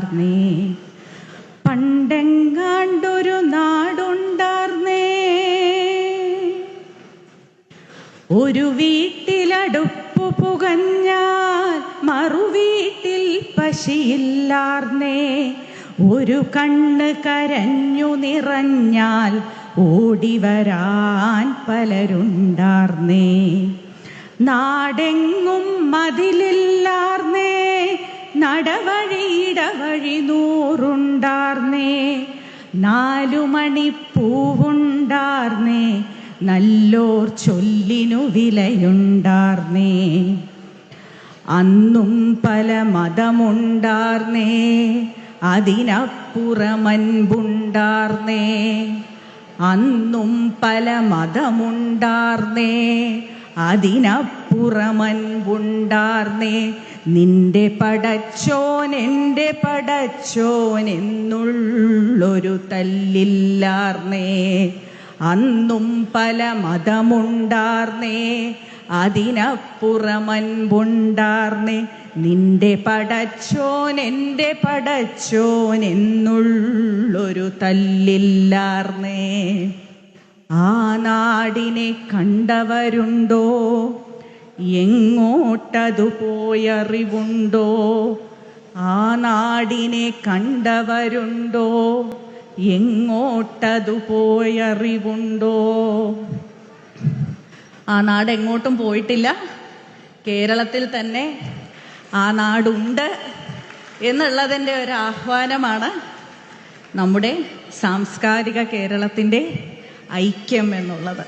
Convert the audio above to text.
ഉണ്ടാർന്നേ. പണ്ടെങ്ങാണ്ടൊരു നാടുണ്ടാർന്നേ, ഒരു വീട്ടിലടുപ്പു പുകഞ്ഞാൽ മറുവീട്ടിൽ പശിയില്ലാർന്നേ. ഒരു കണ്ണ് കരഞ്ഞു നിറഞ്ഞാൽ ഓടിവരാൻ പലരുണ്ടാർന്നേ. നാടെങ്ങും മതിലില്ലാർന്നേ, നടവഴിയിടവഴി 100 4 മണിപ്പൂവുണ്ടാർന്നേ, നല്ലോർ ചൊല്ലിനു വിലയുണ്ടാർന്നേ. അന്നും പല മതമുണ്ടാർന്നേ, അതിനപ്പുറമൻപുണ്ടാർന്നേ. അന്നും പല മതമുണ്ടാർന്നേ, അതിനപ്പുറമൻപുണ്ടാർന്നേ. നിന്റെ പടച്ചോൻ എൻ്റെ പടച്ചോൻ എന്നുള്ളൊരു തല്ലില്ലാർന്നേ. അന്നും പല മതമുണ്ടാർന്നേ, അതിനപ്പുറമൻപുണ്ടാർന്നേ. നിന്റെ പടച്ചോൻ എൻ്റെ പടച്ചോൻ എന്നുള്ളൊരു തല്ലില്ലാർന്നേ. ആ നാടിനെ കണ്ടവരുണ്ടോ? എങ്ങോട്ടതു പോയറിവുണ്ടോ? ആ നാടിനെ കണ്ടവരുണ്ടോ? എങ്ങോട്ടതു പോയറിവുണ്ടോ? ആ നാട് എങ്ങോട്ടും പോയിട്ടില്ല, കേരളത്തിൽ തന്നെ ആ നാടുണ്ട് എന്നുള്ളതിൻ്റെ ഒരു ആഹ്വാനമാണ് നമ്മുടെ സാംസ്കാരിക കേരളത്തിൻ്റെ ഐക്യം എന്നുള്ളത്.